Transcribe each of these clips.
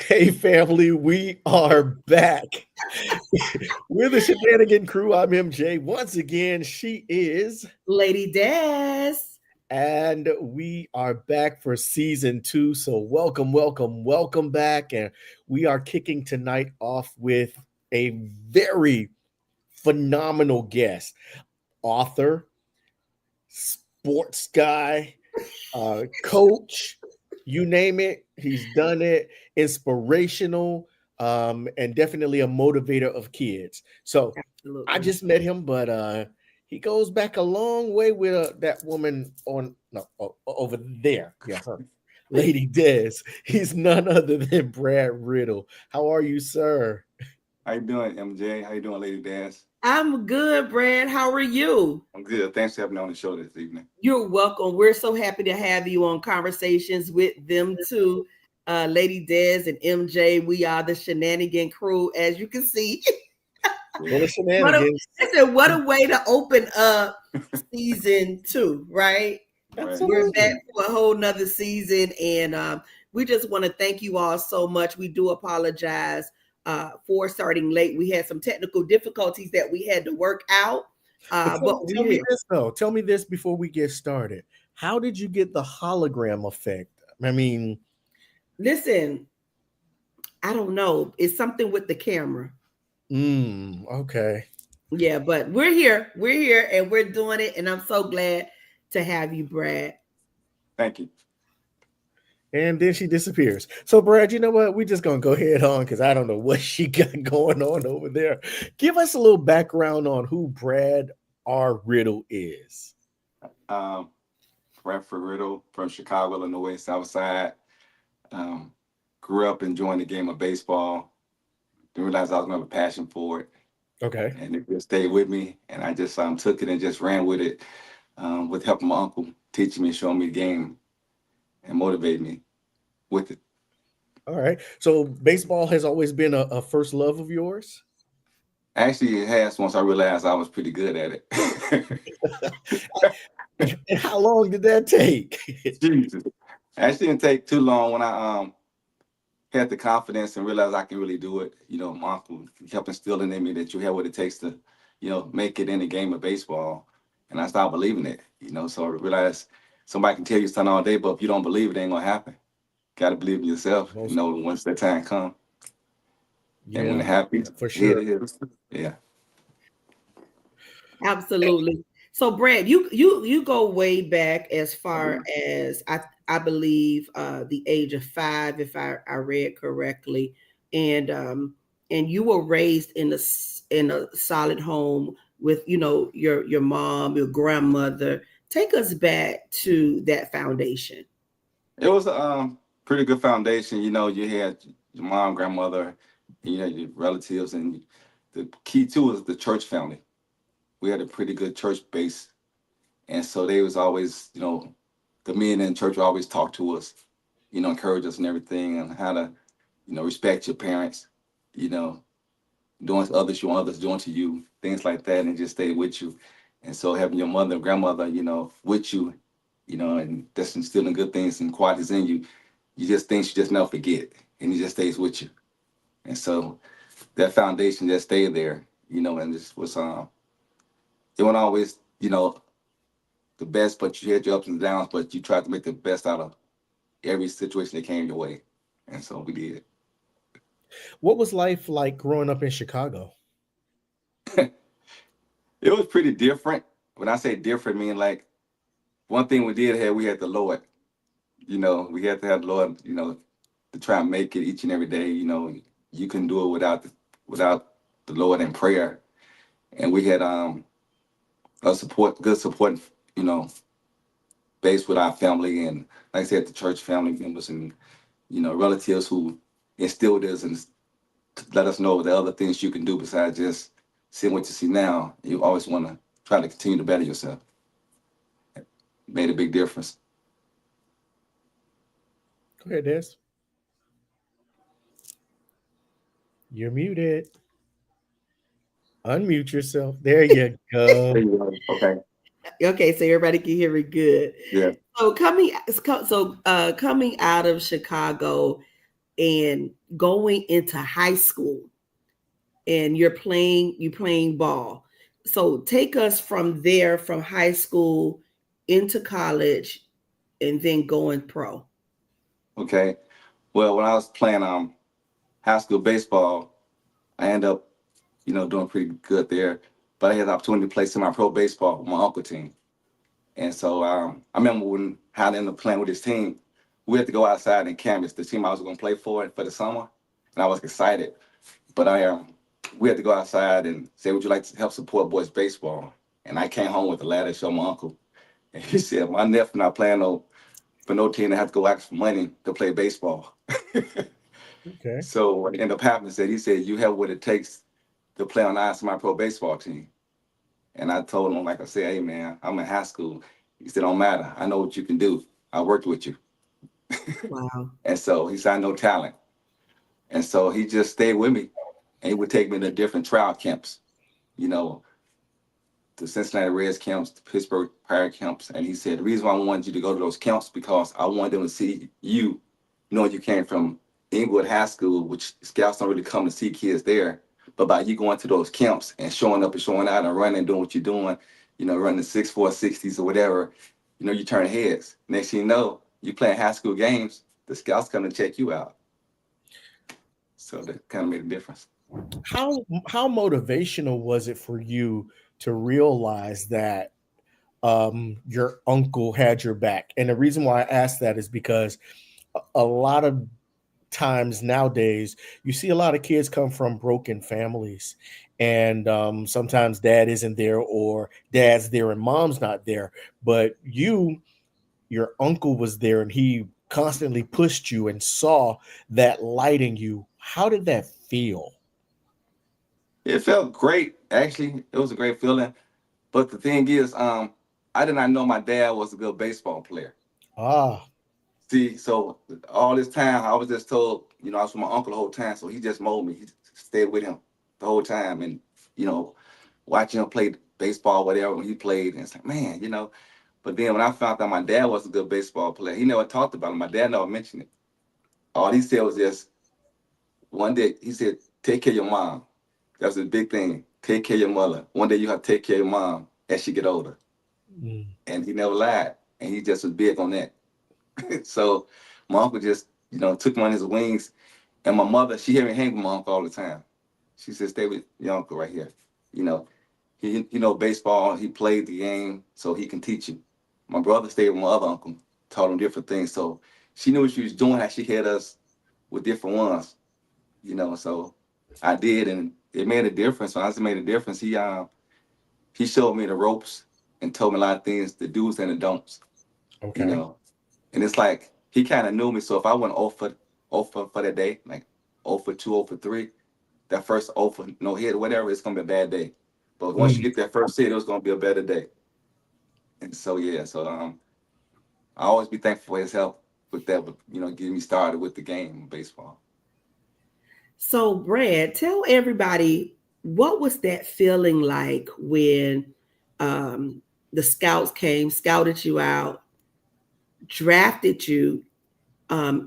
Hey family, we are back. We're the Shenanigan Crew. I'm MJ. Once again, she is, Lady Des. and we are back for season two. So welcome, welcome, welcome back. And we are kicking tonight off with a very phenomenal guest, author, sports guy, coach, you name it, he's done it. Inspirational, and definitely a motivator of kids. So I Absolutely. just met him, but he goes back a long way with that woman on no over there. Yeah, her. Lady Des. He's none other than Brad Riddle. How are you, sir? How you doing, MJ? How you doing, Lady Dance? I'm good, Brad. How are you? I'm good. Thanks for having me on the show this evening. You're welcome. We're so happy to have you on Conversations with them too. Lady Des and MJ. We are the Shenanigan Crew, as you can see. Full of what a shenanigans. listen, what a way to open up season two, right? Right. We're back Absolutely. for a whole nother season, and we just want to thank you all so much. We do apologize for starting late. We had some technical difficulties that we had to work out, But but tell we're me here. this though. Tell me this before we get started. How did you get the hologram effect? I mean, Listen, I don't know. It's something with the camera. okay. Yeah, but we're here. We're here and we're doing it. And I'm so glad to have you, Brad. Thank you. And then she disappears. So, Brad, you know what? We're just gonna go head on because I don't know what she got going on over there. Give us a little background on who Brad R. Riddle is. Um, Bradford Riddle from Chicago, Illinois, South Side. Um, Grew up enjoying the game of baseball. Didn't realize I was gonna have a passion for it, Okay. and it just stayed with me. And I just took it and just ran with it, with helping my uncle teaching me, showing me the game, and motivating me with it. All right. So baseball has always been a first love of yours? Actually, it has once I realized I was pretty good at it. And how long did that take? Jesus. Actually, didn't take too long when I had the confidence and realized I can really do it. My uncle kept instilling in me that you have what it takes to, make it in the game of baseball. And I started believing it, so I realized somebody can tell you something all day, but if you don't believe it, ain't gonna happen. Gotta believe in yourself, Most, once that time comes. And when yeah, it happens, for here sure. it is. Yeah. Absolutely. So Brad, you go way back as far as I believe the age of 5, if I read correctly. And you were raised in in a solid home with your mom, your grandmother. Take us back to that foundation. It was a pretty good foundation. You had your mom, grandmother, your relatives, and the key too was the church family. We had a pretty good church base. And so they was always, the men in church would always talk to us, encourage us and everything and how to, respect your parents, you know, doing to others you want others doing to you, things like that, and just stay with you. And so having your mother and grandmother, with you, and that's instilling good things and qualities in you, you just things you just never forget. And it just stays with you. And so that foundation just stayed there, and this was it wasn't always, the best, but you had your ups and downs, but you tried to make the best out of every situation that came your way. And so we did. What was life like growing up in Chicago? It was pretty different. When I say different, I mean like one thing we did have, we had the Lord. We had to have the Lord, to try and make it each and every day. You couldn't do it without the Lord in prayer. And we had good support, you know, base with our family and like I said, the church family members and relatives who instilled us and let us know the other things you can do besides just seeing what you see now. You always want to try to continue to better yourself. Made a big difference. Go ahead, Des. You're muted. Unmute yourself. There you There go. you go. Okay. Okay, so everybody can hear me good. Yeah. So coming out of Chicago, and going into high school, and you're playing ball. So take us from there, from high school into college, and then going pro. Okay. Well, when I was playing high school baseball, I ended up, doing pretty good there. But I had the opportunity to play semi-pro baseball with my uncle team. And so I remember when I ended up playing with this team, we had to go outside and canvas the team I was going to play for the summer. And I was excited. But we had to go outside and say, would you like to help support boys baseball? And I came home with a letter to show my uncle. And he said, my nephew not playing for no team to have to go ask for money to play baseball. Okay. So what ended up happening is that he said, you have what it takes to play on our semi-pro baseball team. And I told him, like I said, hey, man, I'm in high school. He said, don't matter. I know what you can do. I worked with you. Wow. And so he said, I know talent. And so he just stayed with me. And he would take me to different trial camps, you know, the Cincinnati Reds camps, the Pittsburgh Pirate camps. And he said, the reason why I wanted you to go to those camps because I wanted them to see you, knowing you came from Inglewood High School, which scouts don't really come to see kids there. But by you going to those camps and showing up and showing out and running and doing what you're doing, running 6'4", 60s or whatever, you turn heads. Next thing you know, you playing high school games, the scouts come to check you out. So that kind of made a difference. How motivational was it for you to realize that your uncle had your back? And the reason why I asked that is because a lot of times nowadays you see a lot of kids come from broken families, and sometimes dad isn't there, or dad's there and mom's not there, but your uncle was there, and he constantly pushed you and saw that light in you. How did that feel? It felt great, actually. It was a great feeling. But the thing is, I did not know my dad was a good baseball player. Ah. See, so all this time I was just told, I was with my uncle the whole time, so he just molded me. He stayed with him the whole time, and you know, watching him play baseball, whatever when he played, and it's like, man. But then when I found out my dad was a good baseball player, he never talked about it. My dad never mentioned it. All he said was just one day he said, "Take care of your mom." That's a big thing. Take care of your mother. One day you have to take care of your mom as she get older, Mm. and he never lied, and he just was big on that. So my uncle just, took me on his wings. And my mother, she had me hang with my uncle all the time. She said, stay with your uncle right here. You know, he know baseball, he played the game, so he can teach you. My brother stayed with my other uncle, taught him different things. So she knew what she was doing, how she had us with different ones, so I did, and it made a difference. When I say made a difference, he showed me the ropes and told me a lot of things, the do's and the don'ts, you Okay. know. And it's like he kind of knew me. So if I went 0 for that day, like 0 for 2, 0 for 3, that first 0 for no hit, whatever, it's gonna be a bad day. But once you Mm. get that first hit, it was gonna be a better day. And so yeah, so I always be thankful for his help with that, getting me started with the game of baseball. So, Brad, tell everybody, what was that feeling like when the scouts came, scouted you out, drafted you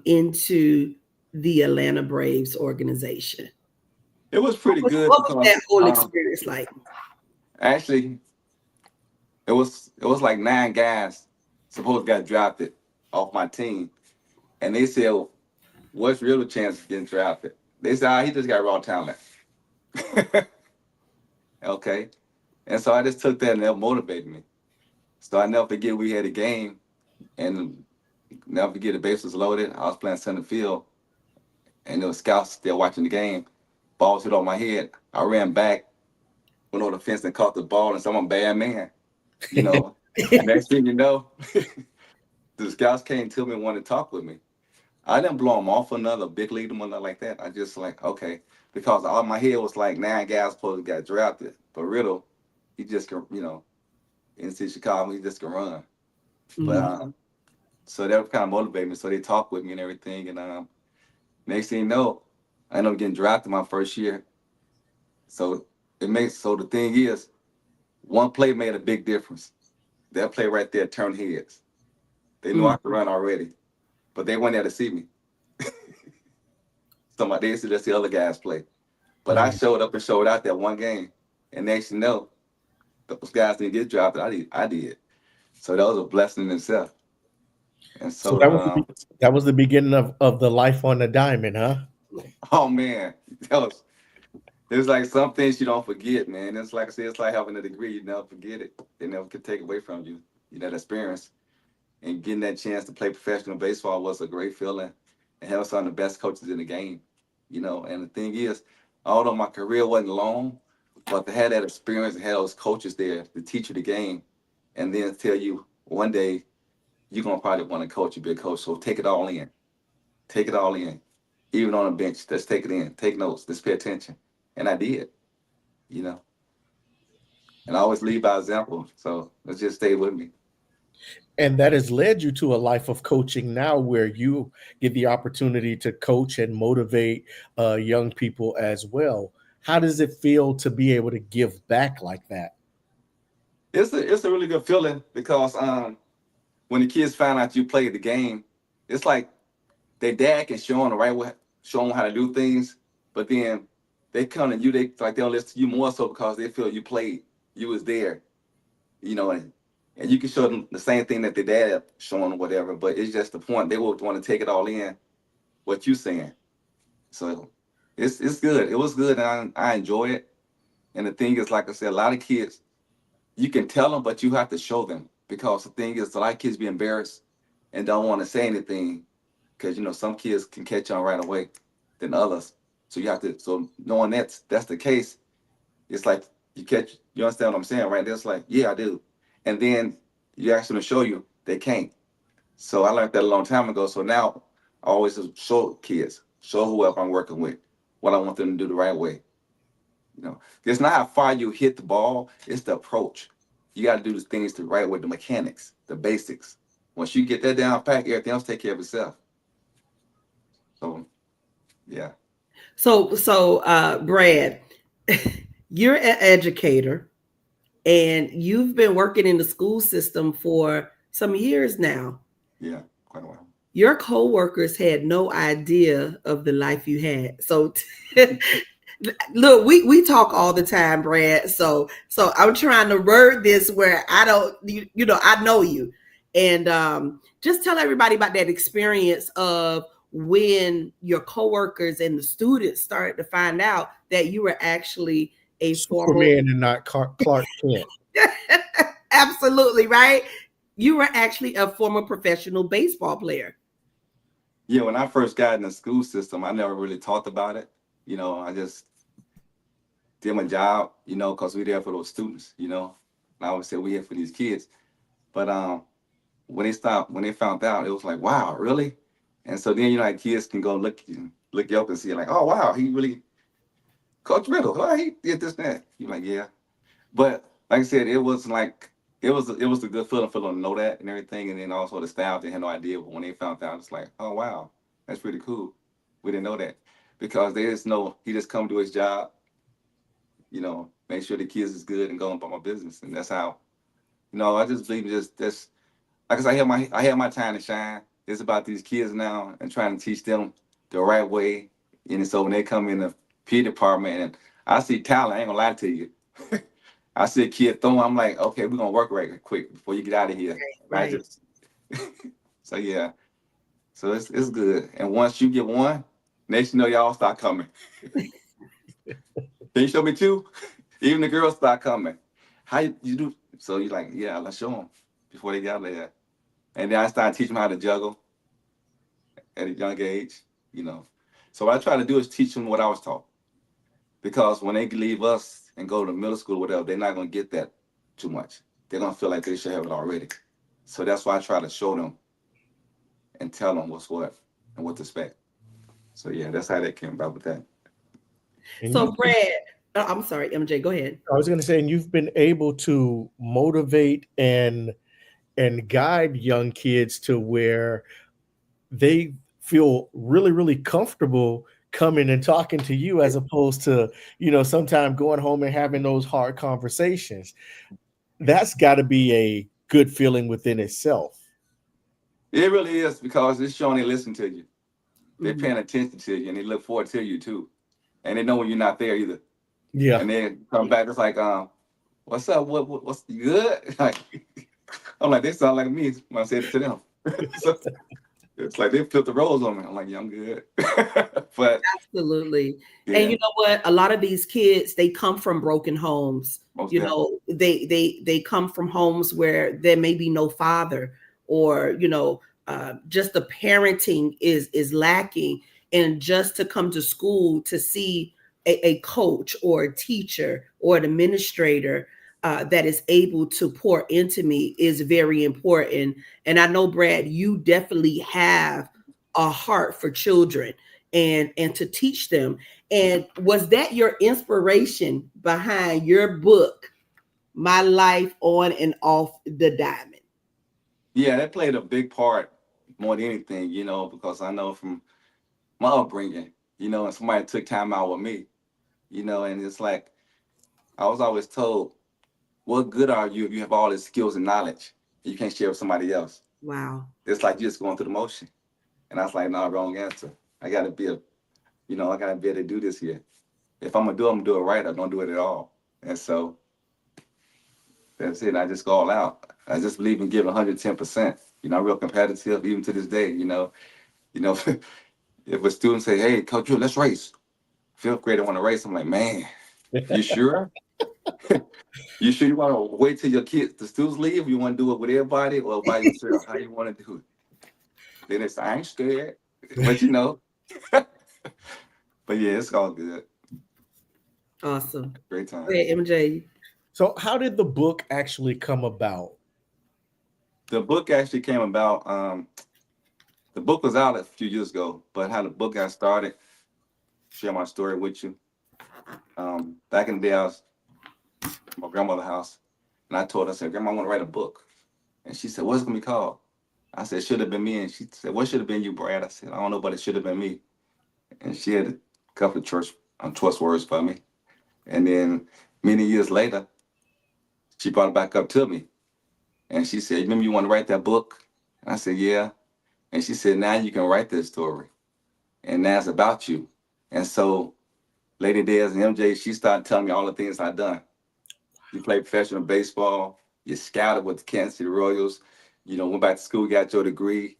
into the Atlanta Braves organization? It was What pretty was, good what was because that whole experience like? actually it was like 9 guys supposed got drafted off my team, and they said, "What's real chance of getting drafted?" They said, he just got raw talent." Okay. And so I just took that and that motivated me. So I never forget we had a game and never forget the base was loaded. I was playing center field and there was scouts still watching the game. Ball was hit on my head. I ran back, went over the fence and caught the ball and someone bad man, you know. And next thing you know, the scouts came to me and wanted to talk with me. I didn't blow them off for another big league or nothing like that. I just like, okay. Because all my head was like 9 guys supposed to get drafted. But Riddle, he just can, in Chicago, he just can run. But Mhm. so that kind of motivated me. So they talked with me and everything. And next thing you know, I ended up getting drafted my first year. So the thing is, one play made a big difference. That play right there turned heads. They knew I Mm. could run already, but they weren't there to see me. Somebody used to just the other guys play. But I Mm. showed up and showed out that one game. And next you know, those guys didn't get drafted. I did. So that was a blessing in itself. And So so that was the beginning of the life on the diamond, huh? oh man, that was there's like some things you don't forget, man. It's like I said, it's like having a degree. You never forget it. They never could take away from you. That experience. And getting that chance to play professional baseball was a great feeling. And having some of the best coaches in the game. And the thing is, although my career wasn't long, but to have that experience and have those coaches there to teach you the game and then tell you one day you're gonna probably want to coach, you be a coach. So take it all in. Take it all in. Even on the bench, let's take it in. Take notes. Let's pay attention. And I did, you know. And I always lead by example. So let's just stay with me. And that has led you to a life of coaching now where you get the opportunity to coach and motivate young people as well. How does it feel to be able to give back like that? It's a really good feeling because when the kids find out you played the game, it's like their dad can show them the right way, show them how to do things, but then they come to you, they like they'll listen to you more so because they feel you played, you was there, and you can show them the same thing that their dad showing them, whatever. But it's just the point they would want to take it all in, what you saying. So it's good. It was good, and I enjoy it. And the thing is, like I said, a lot of kids you can tell them, but you have to show them because the thing is, a lot of kids be embarrassed and don't want to say anything because some kids can catch on right away than others. So you have to. So knowing that's the case, it's like you catch. You understand what I'm saying, right? It's like, yeah, I do, and then you ask them to show you, they can't. So I learned that a long time ago. So now I always show kids, show whoever I'm working with, what I want them to do the right way. It's not how far you hit the ball, it's the approach. You got to do the things the right way, the mechanics, the basics. Once you get that down pat, everything else take care of itself. So, yeah. So, Brad, you're an educator and you've been working in the school system for some years now. Yeah, quite a while. Your coworkers had no idea of the life you had. So look, we talk all the time, Brad. So I'm trying to word this where I don't I know you. And just tell everybody about that experience of when your coworkers and the students started to find out that you were actually a former Superman and not Clark Kent. absolutely right. You were actually a former professional baseball player. Yeah, when I first got in the school system, I never really talked about it. I just did my job, because we there for those students, And I always say we here for these kids. But when they found out, it was like, wow, really? And so then like kids can go look you up and see like, oh wow, he really Coach Riddle, oh, he did this and that. You're like, yeah. But like I said, it was a good feeling for them to know that and everything. And then also the staff, they had no idea. But when they found out, it's like, oh wow, that's pretty cool. We didn't know that. Because they just know he just come do his job, make sure the kids is good and go about my business. And that's how, I just believe just that's like I said, I had my time to shine. It's about these kids now and trying to teach them the right way. And so when they come in the P department and I see talent, I ain't gonna lie to you. I see a kid throwing, I'm like, okay, we're gonna work right quick before you get out of here. I Right. just so yeah. So it's good. And once you get one, next you know y'all start coming. Can you show me two? Even the girls start coming. How you do? So you're like, yeah, let's show them before they get out there. And then I started teaching them how to juggle at a young age, you know. So what I try to do is teach them what I was taught. Because when they leave us and go to middle school or whatever, they're not going to get that too much. They're going to feel like they should have it already. So that's why I try to show them and tell them what's what and what to expect. So yeah, that's how that came about with that. And So, Brad, I'm sorry, MJ, go ahead. I was going to say, and you've been able to motivate and guide young kids to where they feel really, really comfortable coming and talking to you as opposed to, sometime going home and having those hard conversations. That's got to be a good feeling within itself. It really is because it's showing they listen to you. they're paying attention to you and they look forward to you too. And they know when you're not there either. Yeah. And then come back, it's like, what's up? What's good? Like, I'm like, they sound like me when I said it to them. So it's like they flip the roles on me. I'm like, yeah, I'm good. But Absolutely. And yeah, you know what? A lot of these kids, they come from broken homes. most You definitely. know, they come from homes where there may be no father, or just the parenting is lacking. And just to come to school to see a coach or a teacher or an administrator that is able to pour into me is very important. And I know, Brad, you definitely have a heart for children and to teach them. And was that your inspiration behind your book, My Life on and Off the Diamond? Yeah, that played a big part more than anything, because I know from my upbringing, and somebody took time out with me, and it's like I was always told, what good are you if you have all these skills and knowledge and you can't share with somebody else? Wow. It's like you're just going through the motion. And I was like, no, wrong answer. I gotta be I gotta be able to do this here. If I'm gonna do it right, I don't do it at all. And so that's it. I just go all out. I just believe in giving 110%. I'm real competitive even to this day. If a student say, "Hey, Coach Drew, let's race," fifth grader want to race, I'm like, man, you sure? You sure you want to wait till the students leave? You want to do it with everybody or by yourself? How you want to do it? Then it's, I ain't scared, but but yeah, it's all good. Awesome. Great time. Hey, MJ. So, how did the book actually come about? The book actually came about. The book was out a few years ago, but how the book got started, share my story with you. Back in the day, I was at my grandmother's house, and I told her, I said, Grandma, I want to write a book. And she said, what's it going to be called? I said, should have been me. And she said, what should have been you, Brad? I said, I don't know, but it should have been me. And she had a couple of choice words for me. And then many years later, she brought it back up to me. And she said, remember you want to write that book? And I said, yeah. And she said, now you can write this story. And now it's about you. And so Lady Dez and MJ, she started telling me all the things I've done. You played professional baseball. You scouted with the Kansas City Royals. Went back to school, got your degree,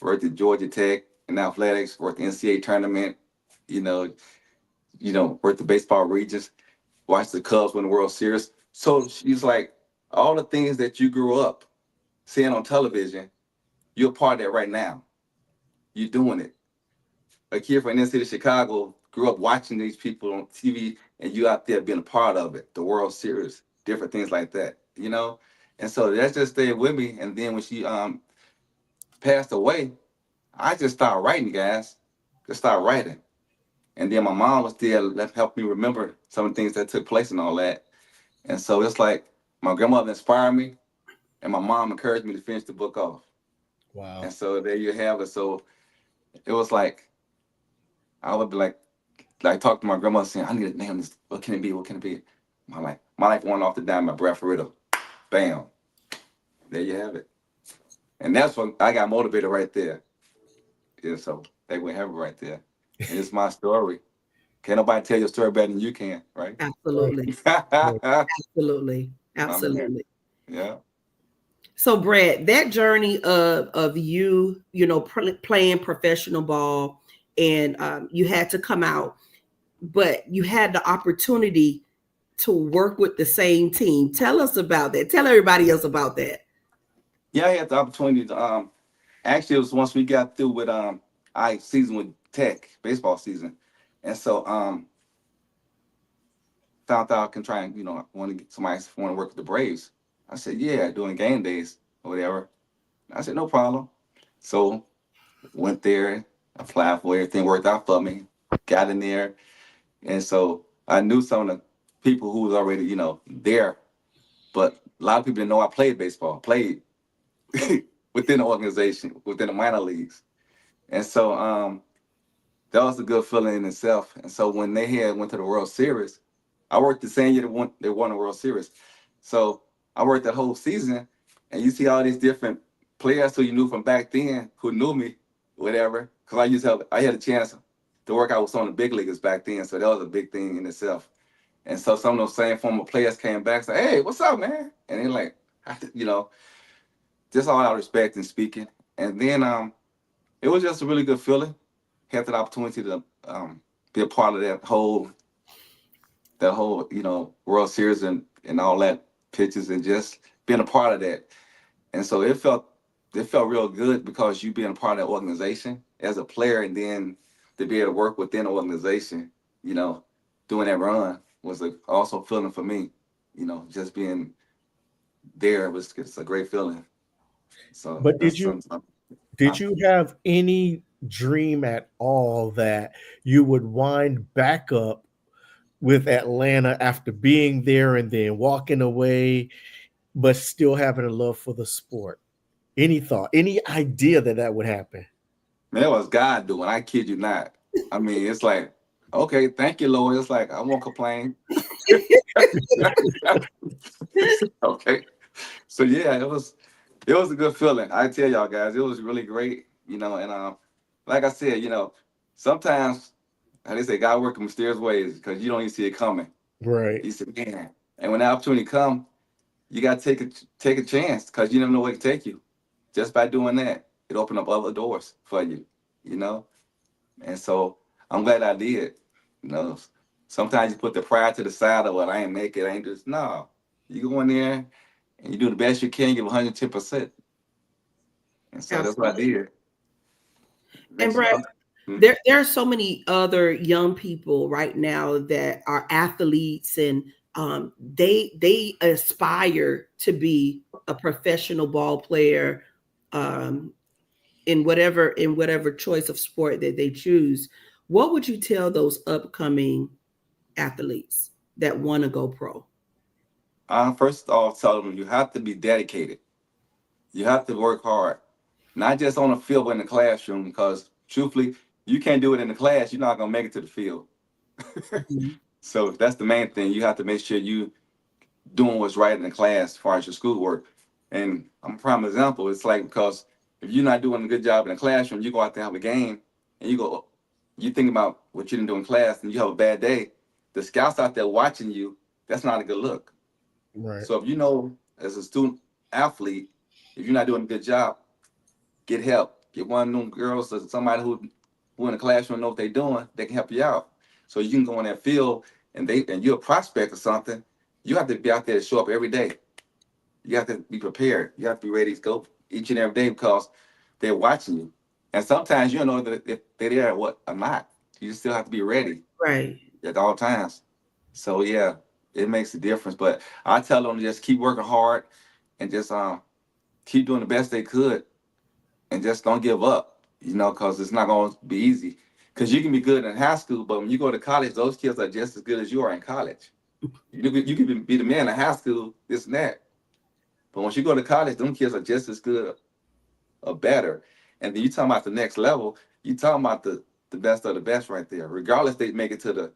worked at Georgia Tech in athletics, worked the NCAA tournament, you know, worked the baseball regions, watched the Cubs win the World Series. So she's like, all the things that you grew up seeing on television, you're a part of that right now. You're doing it. A kid from the inner city of Chicago grew up watching these people on TV, and you out there being a part of it, the World Series, different things like that. And so that just stayed with me. And then when she passed away, I just started writing, guys. Just started writing. And then my mom was there that helped me remember some of the things that took place and all that. And so it's like my grandmother inspired me, and my mom encouraged me to finish the book off. Wow. And so there you have it. So it was like I would be like talk to my grandmother saying, I need to name this. What can it be? What can it be? My life went off the dime. My breath riddle. Bam. There you have it. And that's what I got motivated right there. Yeah, so they would have it right there. And it's my story. Can't nobody tell your story better than you can, right? Right. Absolutely. Right. Absolutely. My man. Absolutely. Yeah. So, Brad, that journey of you, playing professional ball, and you had to come out, but you had the opportunity to work with the same team. Tell us about that. Tell everybody else about that. Yeah, I had the opportunity to actually it was once we got through with I season with Tech, baseball season. And so found out I can try and, want to get somebody want to work with the Braves. I said, yeah, doing game days or whatever. I said, no problem. So went there, applied for everything, worked out for me, got in there. And so I knew some of the people who was already, there. But a lot of people didn't know I played baseball, played within the organization, within the minor leagues. And so that was a good feeling in itself. And so when they had went to the World Series, I worked the same year they won the World Series. So I worked that whole season, and you see all these different players who you knew from back then who knew me. whatever. Because I had a chance to work out with some of the big leaguers back then, so that was a big thing in itself. And so some of those same former players came back and said, "Hey, what's up, man?" And they're like, you know, just all out of respect and speaking. And then it was just a really good feeling. Had that opportunity to be a part of that whole World Series and all that pitches and just being a part of that. And so it felt real good because you being a part of that organization as a player, and then to be able to work within the organization, you know, doing that run was also feeling for me. Just being there was it's a great feeling. So But that's something. did you have any dream at all that you would wind back up with Atlanta after being there and then walking away, but still having a love for the sport? Any thought, any idea that that would happen? Man, that was God doing. I kid you not. I mean, it's like, okay, thank you, Lord. It's like I won't complain. Okay. So yeah, it was a good feeling. I tell y'all guys, it was really great. And like I said, sometimes how they say God work in mysterious ways because you don't even see it coming. Right. He said, man, and when the opportunity come, you gotta take a chance because you never know where it can take you. Just by doing that, it opened up other doors for you, you know. And so I'm glad I did. You know, sometimes you put the pride to the side of what I ain't make it, I ain't just no. You go in there and you do the best you can, give 110%. And so that's what I Absolutely. did. And Makes you Brad, come. Hmm? there are so many other young people right now that are athletes, and they aspire to be a professional ball player, um, in whatever choice of sport that they choose. What would you tell those upcoming athletes that want to go pro? First off, tell them you have to be dedicated. You have to work hard, not just on the field but in the classroom. Because truthfully, you can't do it in the class. You're not gonna make it to the field. Mhm. So that's the main thing. You have to make sure you doing what's right in the class as far as your schoolwork. And I'm a prime example. It's like because if you're not doing a good job in the classroom, you go out there have a game and you think about what you didn't do in class and you have a bad day. The scouts out there watching you, that's not a good look. Right. So if you know as a student athlete, if you're not doing a good job, get help. Get one of them girls or somebody who in the classroom know what they're doing, they can help you out. So you can go in that field and you're a prospect or something, you have to be out there to show up every day. You have to be prepared. You have to be ready to go each and every day because they're watching you. And sometimes you don't know that if they're there or not. You still have to be ready Right, at all times. So yeah, it makes a difference. But I tell them to just keep working hard and just keep doing the best they could and just don't give up. Because it's not going to be easy. Because you can be good in high school, but when you go to college, those kids are just as good as you are in college. You can be the man in high school, this and that. But once you go to college, them kids are just as good or better. And then you talking about the next level, you talking about the best of the best right there. Regardless they make it to the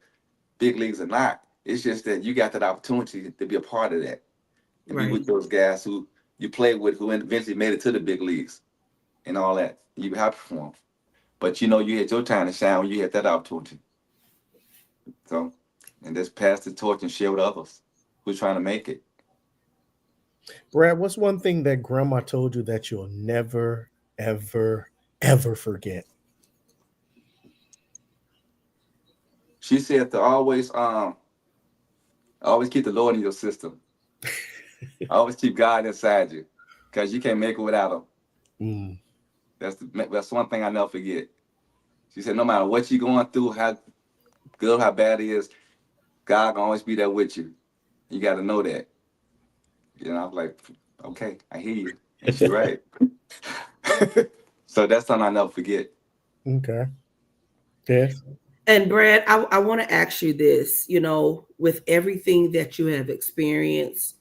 big leagues or not, it's just that you got that opportunity to be a part of that and be with right. those guys who you played with who eventually made it to the big leagues and all that. You be happy for them. But you had your time to shine when you had that opportunity. So, and just pass the torch and share with others who's trying to make it. Brad, what's one thing that grandma told you that you'll never, ever, ever forget? She said to always keep the Lord in your system. Always keep God inside you, because you can't make it without Him. Mm, That's one thing I never forget. She said, no matter what you're going through, how good, how bad it is, God can always be there with you. You got to know that. I was like, okay, I hear you, and she's right. So that's something I never forget. okay. Yes. And Brad, I want to ask you this, with everything that you have experienced,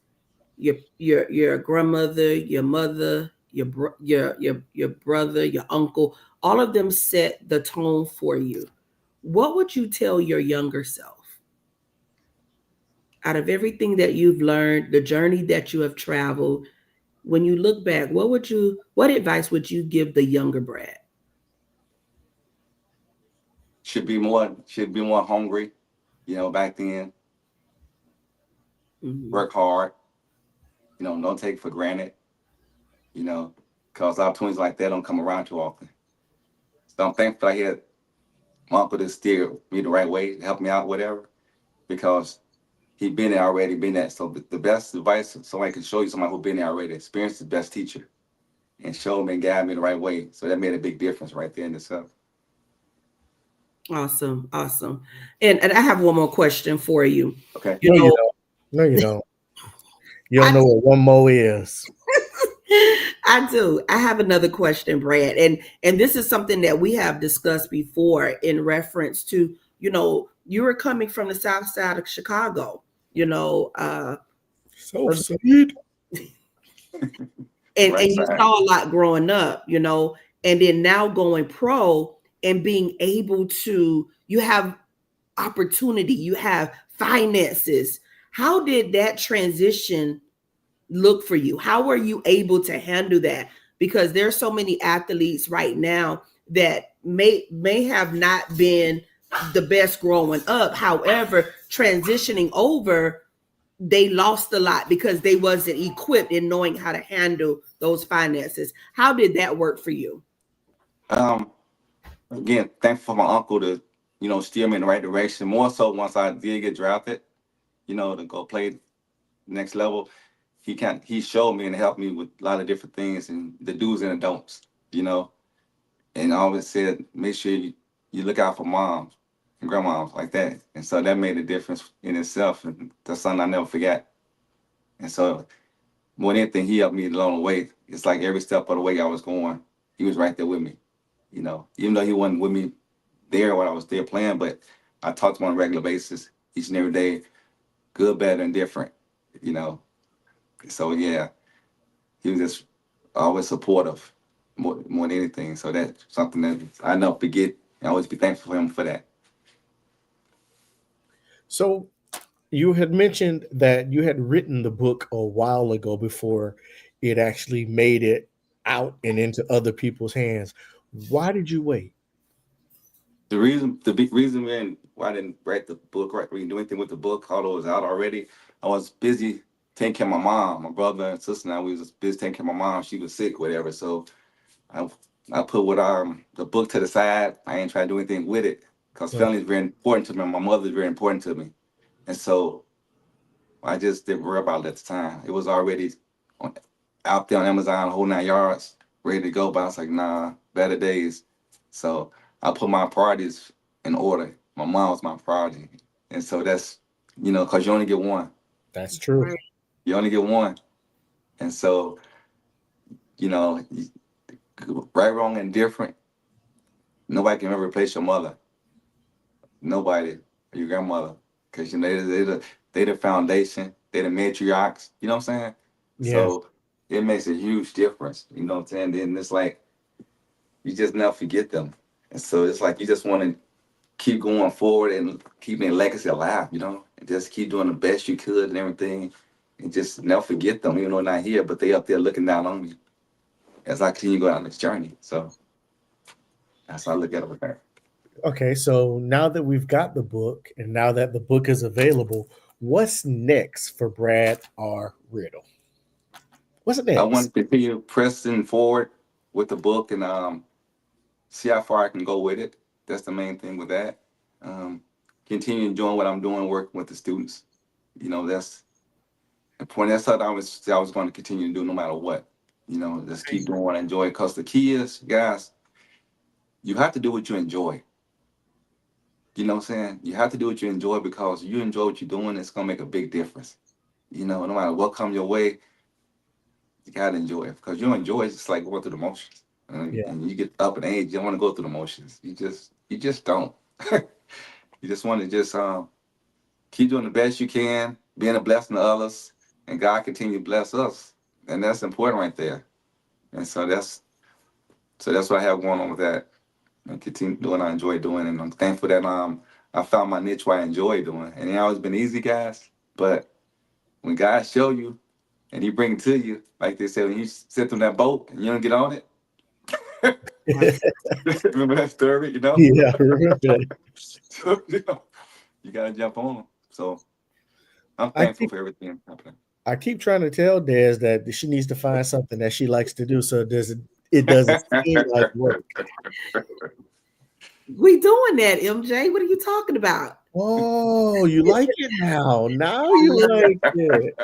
your grandmother, your mother, your brother, your uncle, all of them set the tone for you. What would you tell your younger self out of everything that you've learned, the journey that you have traveled? When you look back, what advice would you give the younger Brad? should be more hungry, back then. Mhm. Work hard, don't take for granted, you know, because opportunities like that don't come around too often. So I'm thankful I had my uncle to steer me the right way, help me out, whatever, because he been there already, been that. So the best advice somebody can show you, somebody who been there already, experienced the best teacher, and showed me and guided me the right way. So that made a big difference right there in itself. Awesome, awesome. And I have one more question for you. Okay. You No, you know, don't. No, you don't. You don't I know what one mo is. I do. I have another question, Brad, and this is something that we have discussed before in reference to, you were coming from the South Side of Chicago, you know, So sweet. Right and you side. saw a lot growing up, and then now going pro and being able to, you have opportunity, you have finances. How did that transition look for you? How were you able to handle that? Because there's so many athletes right now that may have not been the best growing up. However, transitioning over, they lost a lot because they wasn't equipped in knowing how to handle those finances. How did that work for you? Um, Again, thankful for my uncle to, steer me in the right direction. More so once I did get drafted, to go play next level. He showed me and helped me with a lot of different things and the do's and the don'ts, you know, and always said make sure you look out for moms and grandmoms like that. And so that made a difference in itself. And that's something I never forgot. And so more than anything, he helped me along the way. It's like every step of the way I was going, he was right there with me. Even though he wasn't with me there when I was there playing, but I talked to him on a regular basis, each and every day, good, bad, and different. You know, so yeah, he was just always supportive more than anything. So that's something that I never forget. I always be thankful for him for that. So you had mentioned that you had written the book a while ago before it actually made it out and into other people's hands. Why did you wait? The big reason why I didn't write the book, right, we didn't do anything with the book, although it was out already. I was busy taking care of my mom, my brother and sister. And I was busy taking care of my mom. She was sick, whatever. So I I put the book to the side. I ain't trying to do anything with it because Mm. family is very important to me. My mother is very important to me, and so I just didn't worry about it at the time. It was already on, out there on Amazon, whole 9 yards, ready to go. But I was like, nah, better days. So I put my priorities in order. My mom was my priority, and so that's because you only get one. That's true. Right. You only get one, and so you know, right, wrong, and different. Nobody can ever replace your mother. Nobody, your grandmother, because they the foundation, they the matriarchs. You know what I'm saying? Yes. So it makes a huge difference. You know what I'm saying? Then it's like you just never forget them, and so it's like you just want to keep going forward and keeping their legacy alive. And just keep doing the best you could and everything, and just never forget them. Even though they're not here, but they up there looking down on me as I continue to go down this journey. So that's how I look at it with that. Okay, so now that we've got the book and now that the book is available, what's next for Brad R. Riddle? What's I want next? to continue pressing forward with the book and see how far I can go with it. That's the main thing with that. Um, Continue enjoying what I'm doing, working with the students. That's important. That's something I was going to continue to do no matter what. Just keep doing what I enjoy. Because the key is, guys, you have to do what you enjoy. You know what I'm saying? You have to do what you enjoy because you enjoy what you're doing. It's going to make a big difference. No matter what comes your way, you gotta enjoy it because you don't enjoy it. It's just like going through the motions, Yeah. and you get up in age, you don't want to go through the motions. You just don't. You just want to just keep doing the best you can, being a blessing to others, and God continue to bless us, and that's important right there. And so that's what I have going on with that, and continue doing what I enjoy doing, and I'm thankful that I found my niche what I enjoy doing, and it ain't always been easy, guys, but when God show you and He bring it to you, like they say, when you sit on that boat and you don't get on it. Remember that story? You know, Yeah, I remember that. so, you gotta jump on them. So I'm I thankful keep for everything happening. I keep trying to tell Des that she needs to find something that she likes to do so it doesn't seem like work. We doing that, MJ. What are you talking about? Oh, you like it now. Now you like it.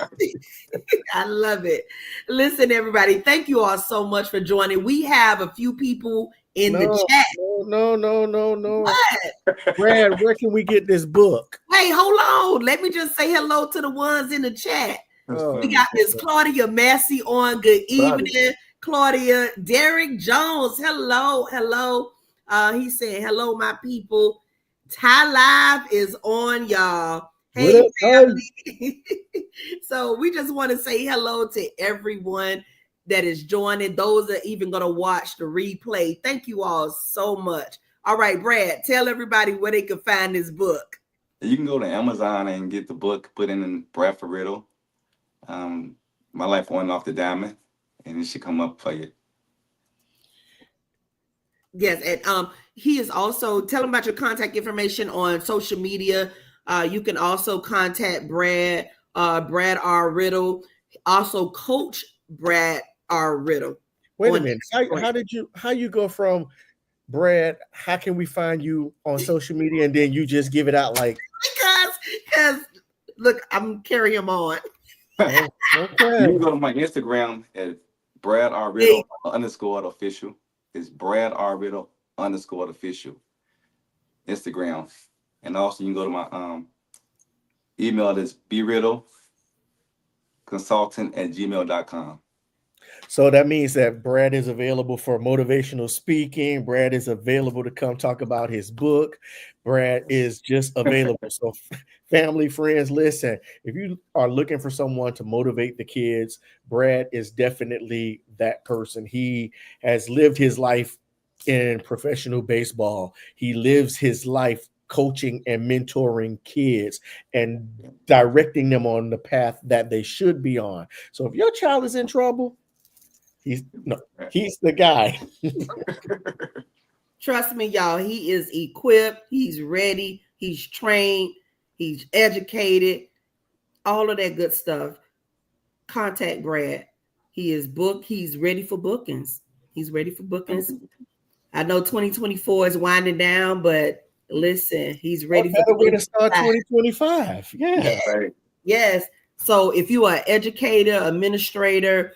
I love it. Listen, everybody, thank you all so much for joining. We have a few people in the No, chat. no. What? Brad, where can we get this book? Hey, hold on. Let me just say hello to the ones in the chat. That's Oh, We funny. got Miss Claudia Massey on. Good Claudia. evening, Claudia. Derek Jones. Hello. He's saying hello, my people. Ty Live is on, y'all. what Hey, up, guys? family. So we just want to say hello to everyone that is joining. Those that are even going to watch the replay. Thank you all so much. All right, Brad, tell everybody where they can find this book. You can go to Amazon and get the book, put in Bradford Riddle. My life on off the diamond, and it should come up for you. Yes, and he is also tell him about your contact information on social media. You can also contact Brad, Brad R. Riddle, also Coach Brad R. Riddle. Wait a minute. How you go from Brad, how can we find you on social media and then you just give it out like because look, I'm carrying him on. You okay. can go to my Instagram at Brad R. Riddle _ official. It's Brad R. Riddle _ official. Instagram. And also you can go to my email that's briddleconsultant@gmail.com. So that means that Brad is available for motivational speaking. Brad is available to come talk about his book. Brad is just available. So, family, friends, listen, if you are looking for someone to motivate the kids, Brad is definitely that person. He has lived his life in professional baseball, he lives his life coaching and mentoring kids and directing them on the path that they should be on. So, if your child is in trouble, he's the guy. Trust me, y'all. He is equipped. He's ready. He's trained. He's educated. All of that good stuff. Contact Brad. He is booked. He's ready for bookings. I know 2024 is winding down, but listen, he's ready What for better way to start 2025? Yeah. Right. Yes. So if you are an educator, administrator,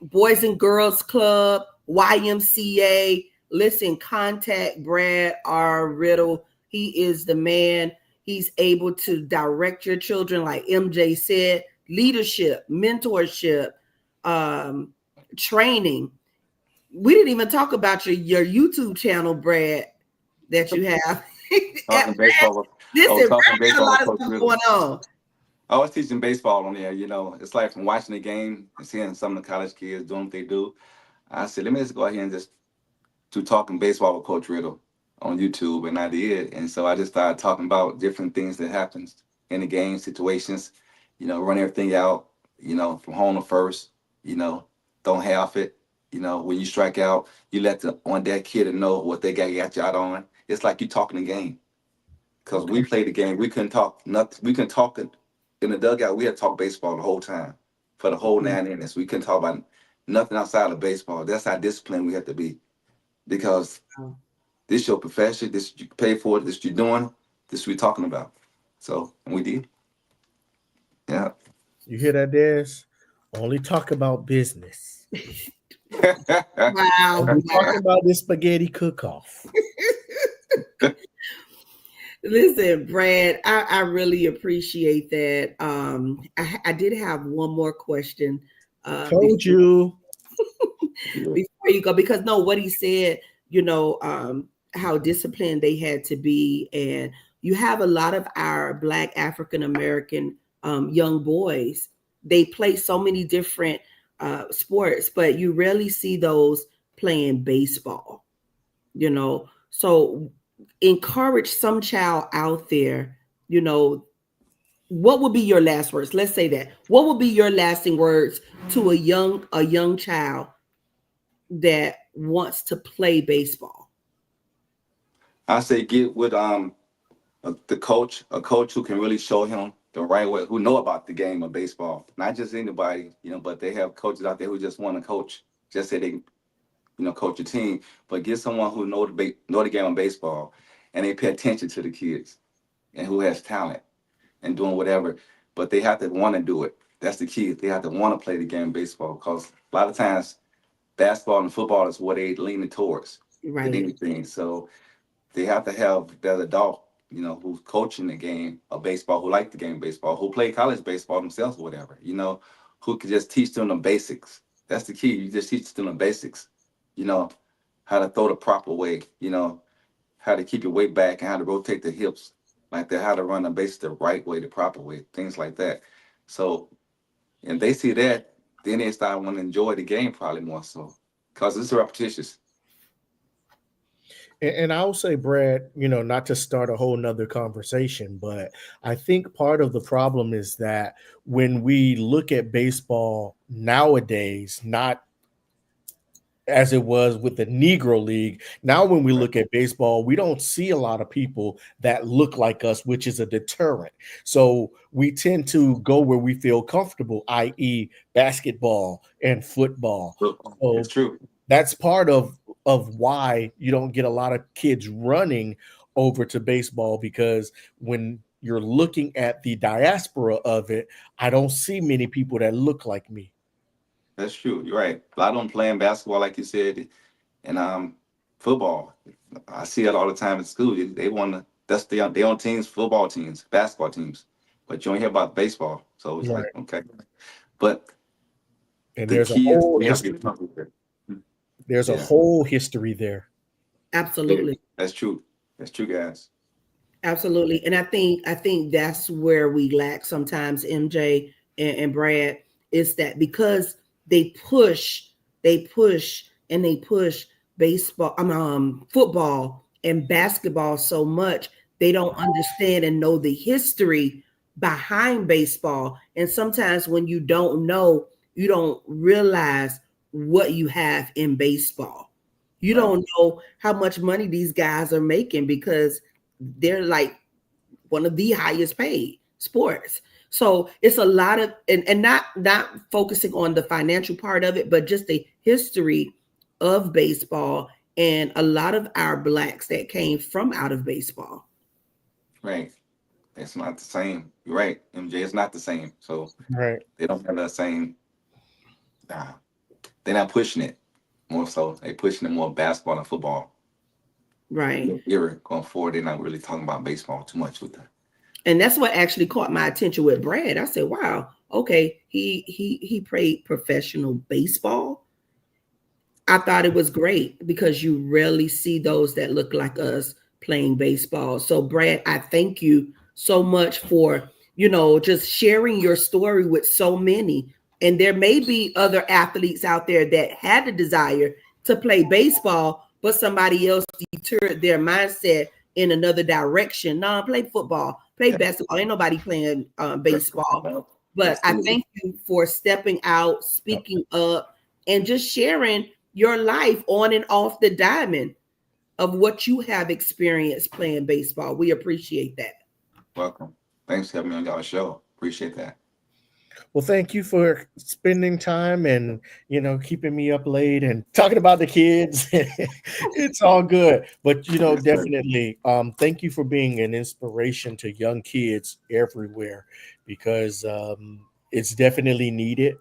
Boys and Girls Club, YMCA, listen, contact Brad R. Riddle. He is the man. He's able to direct your children, like MJ said, leadership, mentorship, training. We didn't even talk about your YouTube channel, Brad, that you have. Talking baseball. Listen, Talking Brad got a lot of baseball. stuff going on. I was teaching baseball on there. It's like from watching the game and seeing some of the college kids doing what they do. I said, let me just go ahead and just do talking baseball with Coach Riddle on YouTube, and I did. And so I just started talking about different things that happens in the game, situations, run everything out, from home to first, don't half it. When you strike out, you let the on that kid know what they got you out on. It's like you talking the game. Because we played the game, we couldn't talk nothing. We couldn't talk in the dugout. We had to talk baseball the whole time for the whole 9 innings. We couldn't talk about nothing outside of baseball. That's how disciplined we have to be. Because this your profession, this you pay for it, this you're doing, this we're talking about. So we did. Yeah. You hear that, Des? Only talk about business. Wow. We're talking about this spaghetti cook-off. Listen, Brad, I really appreciate that. I did have one more question. Told you. Before you go, because no, what he said, how disciplined they had to be. And you have a lot of our Black African American young boys. They play so many different sports, but you rarely see those playing baseball, So encourage some child out there, what would be your last words? Let's say that. What would be your lasting words to a young child that wants to play baseball? I say get with the coach, a coach who can really show him the right way, who know about the game of baseball. Not just anybody, but they have coaches out there who just want to coach, just say they can, coach a team. But get someone who know the game of baseball, and they pay attention to the kids and who has talent and doing whatever. But they have to want to do it. That's the key. They have to want to play the game of baseball, because a lot of times basketball and football is what they leaning towards than Right. anything. So they have to have that adult, who's coaching the game of baseball, who like the game of baseball, who play college baseball themselves or whatever, who could just teach them the basics. That's the key. You just teach them the basics, you know, how to throw the proper way, how to keep your weight back and how to rotate the hips like that, how to run the base the right way, the proper way, things like that. So, and they see that, then they start wanting to enjoy the game probably more so, because it's repetitious. And I'll say, Brad, not to start a whole nother conversation, but I think part of the problem is that when we look at baseball nowadays, not as it was with the Negro League. Now, when we Right. look at baseball, we don't see a lot of people that look like us, which is a deterrent. So we tend to go where we feel comfortable, i.e., basketball and football. It's So true. that's part of why you don't get a lot of kids running over to baseball, because when you're looking at the diaspora of it, I don't see many people that look like me. That's true. You're right. A lot of them playing basketball, like you said, and football. I see it all the time in school. They want to. That's their own teams, football teams, basketball teams, but you don't hear about baseball. So it's Right. like, okay, but And the there's a kids, whole they have to history. get comfortable with it. There's a Yeah, whole history there. yeah, Absolutely. that's true. That's true, guys. Absolutely. And I think that's where we lack sometimes, MJ and Brad, is that because they push, they push baseball, football and basketball so much, they don't understand and know the history behind baseball. And sometimes when you don't know, you don't realize what you have in baseball. You Right. don't know how much money these guys are making, because they're like one of the highest paid sports. So it's a lot of, and not focusing on the financial part of it, but just the history of baseball and a lot of our blacks that came from out of baseball. Right. It's not the same. You're right, MJ. It's not the same. So Right. they don't have that same. Uh, they're not pushing it more so. They pushing it more basketball and football. Right. Era going forward, they're not really talking about baseball too much with that. And that's what actually caught my attention with Brad. I said, wow, okay, he played professional baseball. I thought it was great because you rarely see those that look like us playing baseball. So, Brad, I thank you so much for, just sharing your story with so many. And there may be other athletes out there that had the desire to play baseball, but somebody else deterred their mindset in another direction. No, play football, play Yeah, basketball. Ain't nobody playing baseball. But I absolutely. thank you for stepping out, speaking up, and just sharing your life on and off the diamond of what you have experienced playing baseball. We appreciate that. Welcome. Thanks for having me on y'all show. Appreciate that. Well, thank you for spending time and keeping me up late and talking about the kids. It's all good, but Yes, sir. definitely, thank you for being an inspiration to young kids everywhere, because it's definitely needed,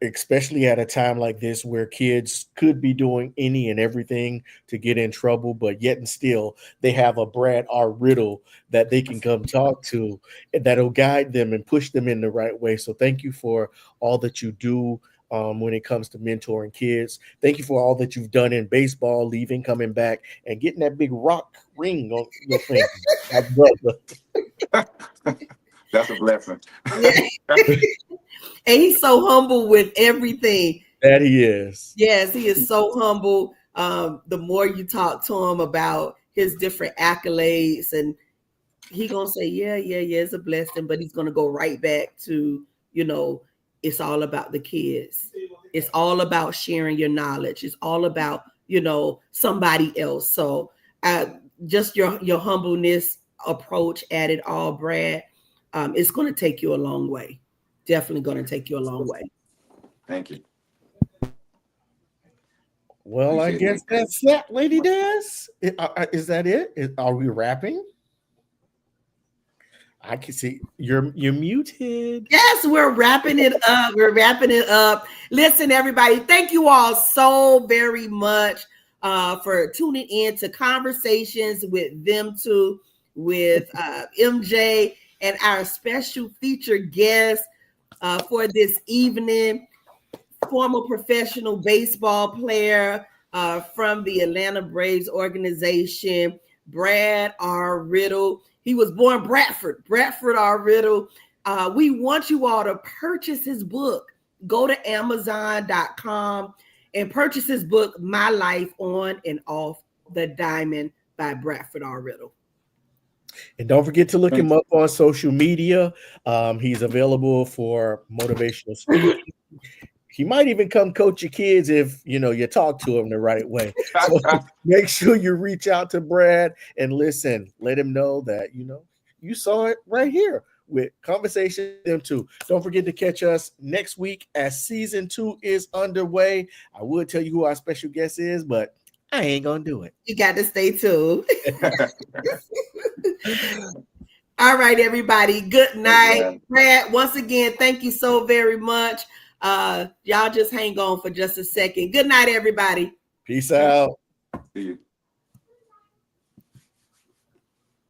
especially at a time like this where kids could be doing any and everything to get in trouble, but yet and still they have a Brad R. Riddle that they can come talk to, and that'll guide them and push them in the right way. So thank you for all that you do when it comes to mentoring kids. Thank you for all that you've done in baseball, leaving, coming back, and getting that big rock ring on your finger. My brother. That's a blessing. Yeah. And he's so humble with everything. That he is. Yes, he is so humble. The more you talk to him about his different accolades, and he gonna say, yeah, yeah, yeah, it's a blessing, but he's gonna go right back to, it's all about the kids. It's all about sharing your knowledge. It's all about, somebody else. So just your humbleness approach at it all, Brad, it's going to take you a long way. Definitely going to take you a long way. Thank you. Well, I guess that's that, Lady Des. Is that it? Are we wrapping? I can see you're muted. Yes, we're wrapping it up. We're wrapping it up. Listen, everybody, thank you all so very much for tuning in to Conversations with Them Two, with MJ and our special featured guest for this evening, former professional baseball player from the Atlanta Braves organization, Brad R. Riddle. He was born Bradford R. Riddle. We want you all to purchase his book. Go to Amazon.com and purchase his book, My Life On and Off the Diamond by Bradford R. Riddle. And don't forget to look him up on social media. He's available for motivational speaking. He might even come coach your kids if you talk to him the right way. So make sure you reach out to Brad and listen. Let him know that you saw it right here with Conversation with Them Two. Don't forget to catch us next week as season 2 is underway. I would tell you who our special guest is, but I ain't gonna do it. You got to stay tuned. All right, everybody. Good night. Brad, once again, thank you so very much. Y'all just hang on for just a second. Good night, everybody. Peace out. See you.